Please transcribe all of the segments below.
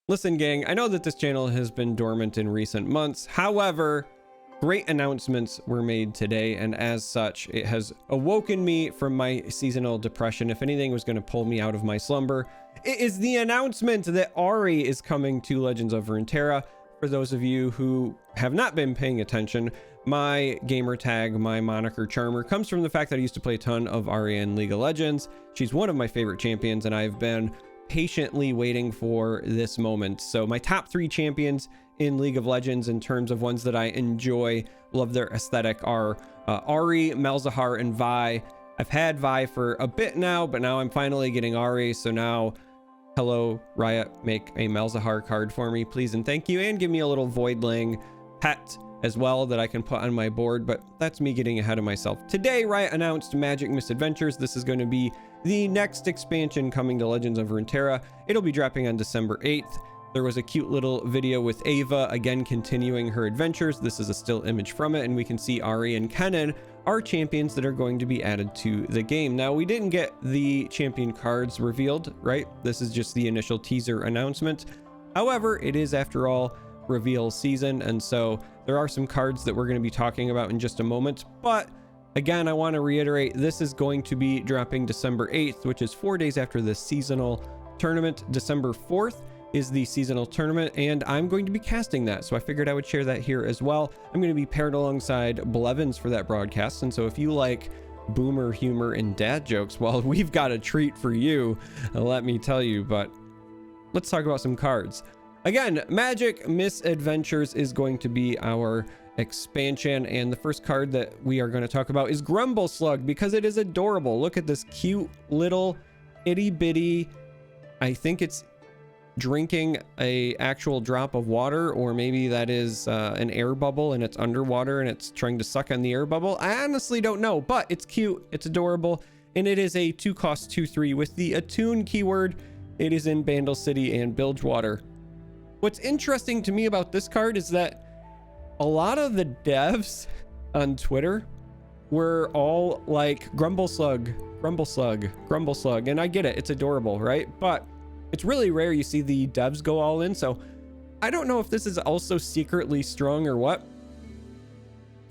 Listen, gang, I know that this channel has been dormant in recent months. However, great announcements were made today, and as such, it has awoken me from my seasonal depression. If anything was going to pull me out of my slumber, it is the announcement that AHRI is coming to Legends of Runeterra. For those of you who have not been paying attention, my gamer tag, my moniker Charmer, comes from the fact that I used to play a ton of AHRI in League of Legends. She's one of my favorite champions, and I've been patiently waiting for this moment. So my top 3 champions in League of Legends in terms of ones that I enjoy, love their aesthetic, are AHRI, Malzahar, and Vi. I've had Vi for a bit now, but now I'm finally getting AHRI. So now, hello Riot, make a Malzahar card for me, please and thank you, and give me a little Voidling pet as well that I can put on my board. But that's me getting ahead of myself. Today, Riot announced Magic Misadventures. This is going to be the next expansion coming to Legends of Runeterra. It'll be dropping on December 8th. There was a cute little video with Ava, again continuing her adventures. This is a still image from it, and we can see AHRI and Kennen are champions that are going to be added to the game. Now, we didn't get the champion cards revealed, right? This is just the initial teaser announcement. However, it is, after all, reveal season, and so there are some cards that we're going to be talking about in just a moment. But again, I want to reiterate, this is going to be dropping December 8th, which is 4 days after the seasonal tournament. December 4th is the seasonal tournament, and I'm going to be casting that, so I figured I would share that here as well. I'm going to be paired alongside Blevins for that broadcast, and so if you like boomer humor and dad jokes, well, we've got a treat for you, let me tell you. But let's talk about some cards. Again, Magic Misadventures is going to be our expansion, and the first card that we are going to talk about is Grumble Slug, because it is adorable. Look at this cute little itty bitty, I think it's drinking a actual drop of water, or maybe that is an air bubble and it's underwater and it's trying to suck on the air bubble. I honestly don't know, but it's cute, it's adorable, and it is a 2-cost 2/3 with the attune keyword. It is in Bandle City and Bilgewater. What's interesting to me about this card is that a lot of the devs on Twitter were all like Grumble Slug, Grumble Slug, Grumble Slug, and I get it, it's adorable, right? But it's really rare you see the devs go all in, so I don't know if this is also secretly strong or what.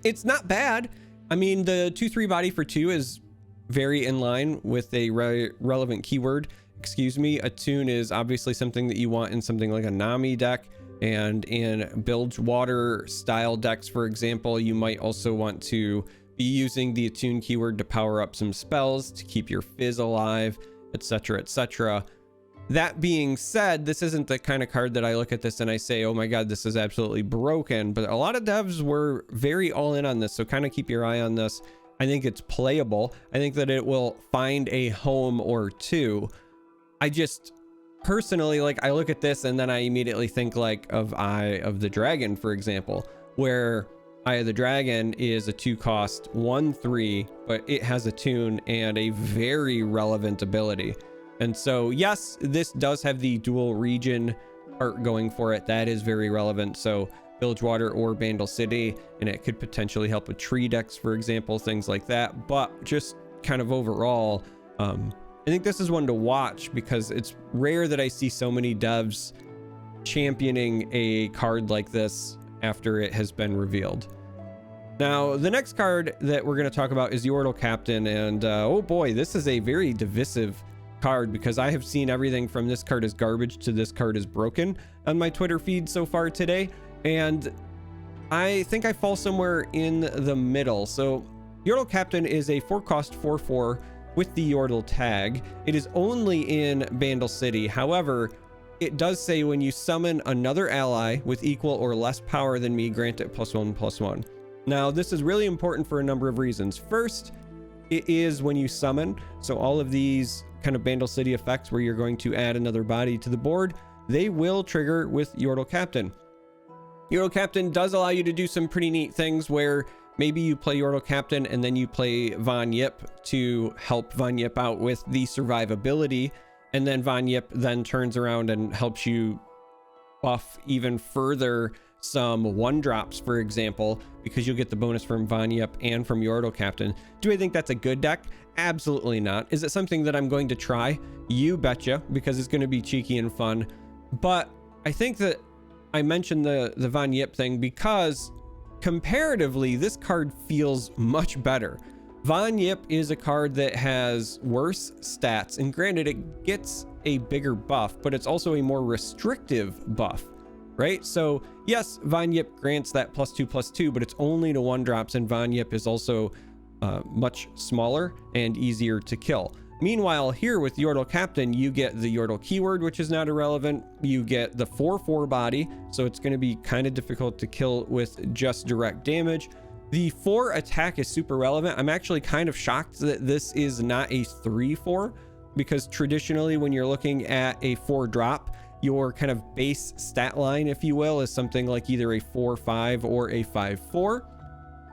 It's not bad. I mean, the 2/3 body for 2 is very in line with a relevant keyword. Excuse me, attune is obviously something that you want in something like a Nami deck, and in Bilgewater style decks, for example, you might also want to be using the attune keyword to power up some spells to keep your fizz alive, etc., etc. That being said, this isn't the kind of card that I look at this and I say, oh my god, this is absolutely broken, but a lot of devs were very all in on this, so kind of keep your eye on this. I think it's playable. I think that it will find a home or two. I just personally, like, I look at this and then I immediately think like of Eye of the Dragon, for example, where Eye of the Dragon is a 2-cost 1/3, but it has attune and a very relevant ability. And so yes, this does have the dual region art going for it. That is very relevant. So Bilgewater or Bandle City, and it could potentially help with tree decks, for example, things like that. But just kind of overall, I think this is one to watch, because it's rare that I see so many devs championing a card like this after it has been revealed. Now, the next card that we're going to talk about is Yordle Captain, and oh boy, this is a very divisive card, because I have seen everything from this card is garbage to this card is broken on my Twitter feed so far today, and I think I fall somewhere in the middle. So Yordle Captain is a 4-cost 4/4 with the Yordle tag. It is only in Bandle City. However, it does say when you summon another ally with equal or less power than me, grant it +1/+1. Now, this is really important for a number of reasons. First, it is when you summon, so all of these kind of Bandle City effects where you're going to add another body to the board, they will trigger with Yordle Captain. Yordle Captain does allow you to do some pretty neat things where maybe you play Yordle Captain and then you play Von Yip to help Von Yip out with the survivability, and then Von Yip then turns around and helps you buff even further some 1-drops, for example, because you'll get the bonus from Von Yip and from Yordle Captain. Do I think that's a good deck? Absolutely not. Is it something that I'm going to try? You betcha, because it's going to be cheeky and fun. But I think that I mentioned the Von Yip thing because comparatively, this card feels much better. Von Yip is a card that has worse stats, and granted, it gets a bigger buff, but it's also a more restrictive buff, right? So yes, Von Yip grants that +2/+2, but it's only to 1-drops, and Von Yip is also much smaller and easier to kill. Meanwhile, here with Yordle Captain, you get the Yordle keyword, which is not irrelevant. You get the 4/4 body, so it's going to be kind of difficult to kill with just direct damage. The 4 attack is super relevant. I'm actually kind of shocked that this is not a 3/4, because traditionally when you're looking at a 4-drop, your kind of base stat line, if you will, is something like either a 4/5 or a 5/4.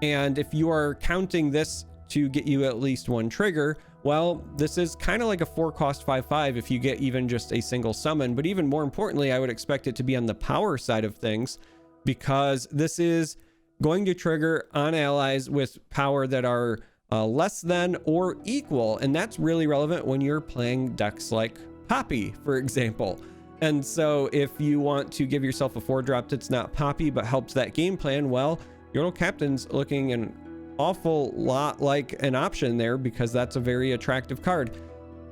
And if you are counting this to get you at least 1 trigger, well, this is kind of like a 4-cost 5/5 if you get even just a single summon. But even more importantly, I would expect it to be on the power side of things, because this is going to trigger on allies with power that are less than or equal. And that's really relevant when you're playing decks like Poppy, for example. And so if you want to give yourself a 4-drop that's not Poppy but helps that game plan, well, Yordle Captain's looking an awful lot like an option there, because that's a very attractive card.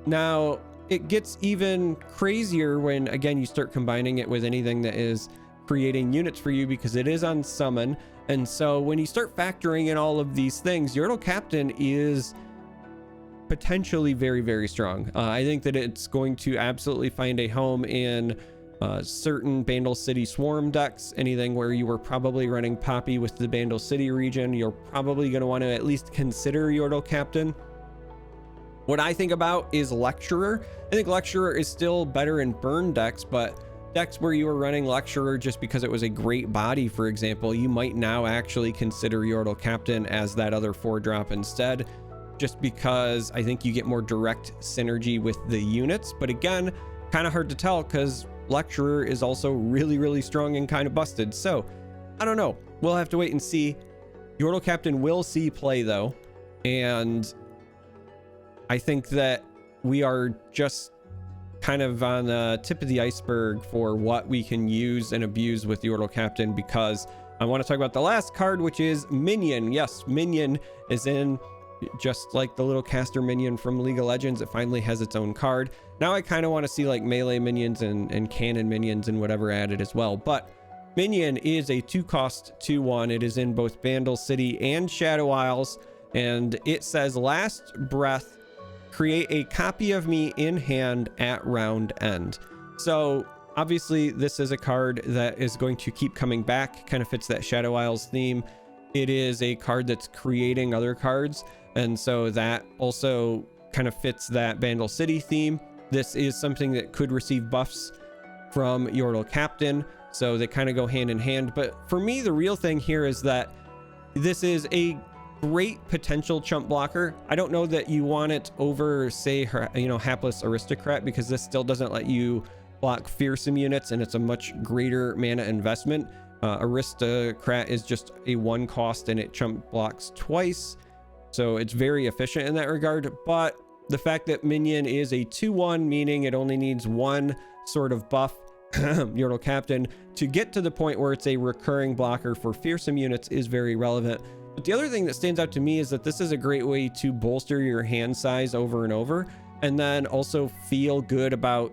Now, it gets even crazier when, again, you start combining it with anything that is creating units for you, because it is on summon. And so when you start factoring in all of these things, Yordle Captain is potentially very, very strong. I think that it's going to absolutely find a home in certain Bandle City Swarm decks. Anything where you were probably running Poppy with the Bandle City region, you're probably going to want to at least consider Yordle Captain. What I think about is Lecturer. I think Lecturer is still better in burn decks, but decks where you were running Lecturer just because it was a great body, for example, you might now actually consider Yordle Captain as that other 4-drop instead, just because I think you get more direct synergy with the units. But again, kind of hard to tell, because Lecturer is also really, really strong and kind of busted. So I don't know. We'll have to wait and see. Yordle Captain will see play though, and I think that we are just kind of on the tip of the iceberg for what we can use and abuse with Yordle Captain, because I want to talk about the last card, which is Minion. Yes, Minion is in, just like the little caster minion from League of Legends, it finally has its own card. Now I kind of want to see like melee minions and Kennen minions and whatever added as well. But Minion is a 2-cost 2/1. It is in both Bandle City and Shadow Isles, and it says last breath, create a copy of me in hand at round end. So obviously this is a card that is going to keep coming back, kind of fits that Shadow Isles theme. It is a card that's creating other cards, and so that also kind of fits that Bandle City theme. This is something that could receive buffs from Yordle Captain, so they kind of go hand in hand. But for me, the real thing here is that this is a great potential chump blocker. I don't know that you want it over, say, Hapless Aristocrat, because this still doesn't let you block fearsome units, and it's a much greater mana investment. Aristocrat is just a 1-cost, and it chump blocks twice, so it's very efficient in that regard. But the fact that Minion is a 2/1, meaning it only needs 1 sort of buff, Yordle Captain, to get to the point where it's a recurring blocker for fearsome units is very relevant. But the other thing that stands out to me is that this is a great way to bolster your hand size over and over, and then also feel good about,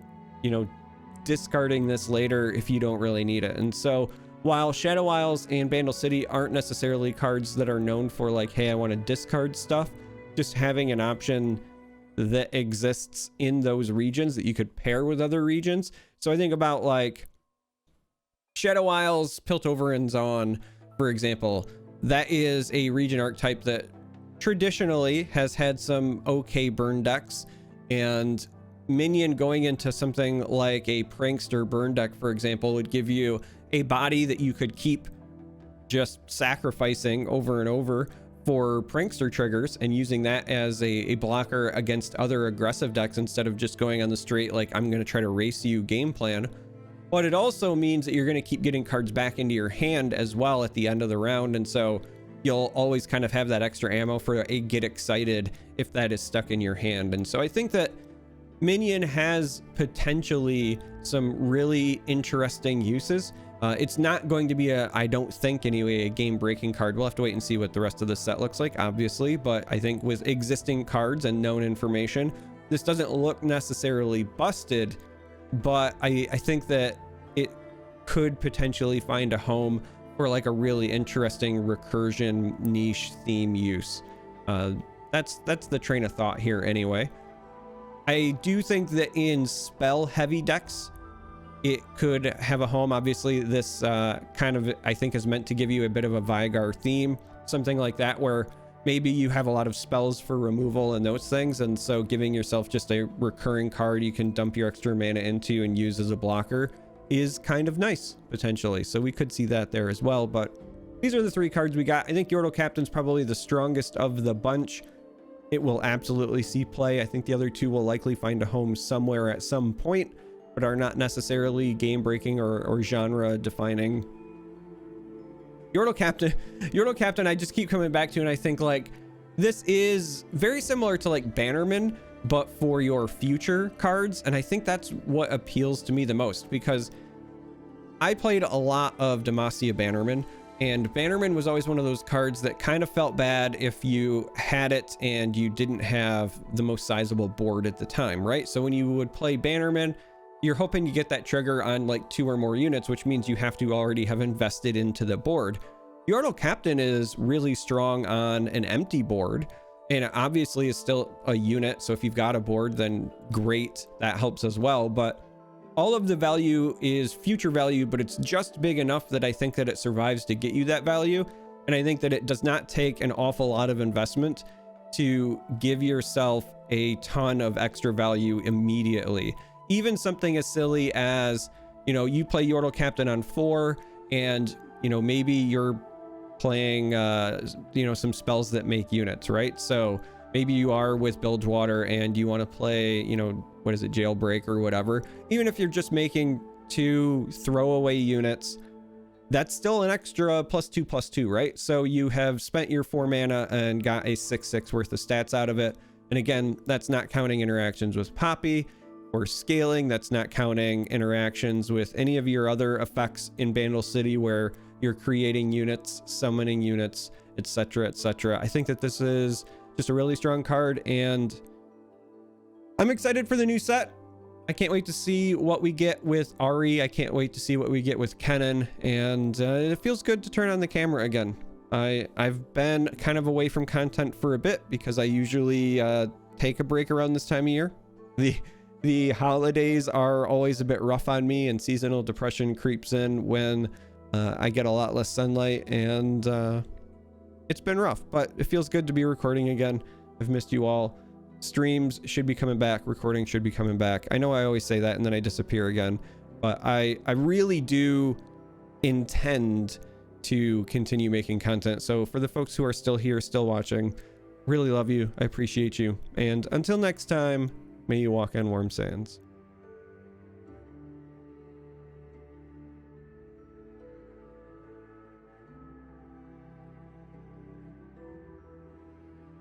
discarding this later if you don't really need it. And so while Shadow Isles and Bandle City aren't necessarily cards that are known for like, hey, I want to discard stuff, just having an option that exists in those regions that you could pair with other regions. So I think about like Shadow Isles, Piltover and Zaun, for example. That is a region archetype that traditionally has had some okay burn decks, and Minion going into something like a Prankster burn deck, for example, would give you a body that you could keep just sacrificing over and over for Prankster triggers and using that as a blocker against other aggressive decks, instead of just going on the straight like, I'm going to try to race you game plan. But it also means that you're going to keep getting cards back into your hand as well at the end of the round, and so you'll always kind of have that extra ammo for a get excited if that is stuck in your hand. And so I think that minion has potentially some really interesting uses. It's not going to be I don't think anyway, a game-breaking card. We'll have to wait and see what the rest of the set looks like, obviously, but I think with existing cards and known information, this doesn't look necessarily busted, but I think that it could potentially find a home for like a really interesting recursion niche theme use. That's the train of thought here anyway. I do think that in spell heavy decks, it could have a home. Obviously, this kind of, I think, is meant to give you a bit of a Vigar theme, something like that, where maybe you have a lot of spells for removal and those things, and so giving yourself just a recurring card you can dump your extra mana into and use as a blocker is kind of nice, potentially. So we could see that there as well, but these are the three cards we got. I think Yordle Captain's probably the strongest of the bunch. It will absolutely see play. I think the other two will likely find a home somewhere at some point, but are not necessarily game-breaking or genre-defining. Yordle Captain, I just keep coming back to, and I think like this is very similar to like Bannerman, but for your future cards, and I think that's what appeals to me the most, because I played a lot of Demacia Bannerman, and Bannerman was always one of those cards that kind of felt bad if you had it and you didn't have the most sizable board at the time, right? So when you would play Bannerman, you're hoping you get that trigger on like 2 or more units, which means you have to already have invested into the board. Yordle Captain is really strong on an empty board, and it obviously is still a unit. So if you've got a board, then great, that helps as well. But all of the value is future value, but it's just big enough that I think that it survives to get you that value. And I think that it does not take an awful lot of investment to give yourself a ton of extra value immediately. Even something as silly as, you know, you play Yordle Captain on 4, and, you know, maybe you're playing, you know, some spells that make units, right? So maybe you are with Bilgewater and you want to play, you know, what is it, Jailbreak or whatever. Even if you're just making 2 throwaway units, that's still an extra +2/+2, right? So you have spent your 4 mana and got a 6/6 worth of stats out of it. And again, that's not counting interactions with Poppy or scaling. That's not counting interactions with any of your other effects in Bandle City where you're creating units, summoning units, etc., etc. I think that this is just a really strong card, and I'm excited for the new set. I can't wait to see what we get with AHRI. I can't wait to see what we get with Kennen, and it feels good to turn on the camera again. I've been kind of away from content for a bit because I usually take a break around this time of year. The holidays are always a bit rough on me, and seasonal depression creeps in when I get a lot less sunlight, and it's been rough, but it feels good to be recording again. I've missed you all. Streams should be coming back, recording should be coming back. I know I always say that and then I disappear again, but I really do intend to continue making content. So for the folks who are still here, still watching, really love you. I appreciate you. And until next time, may you walk on warm sands.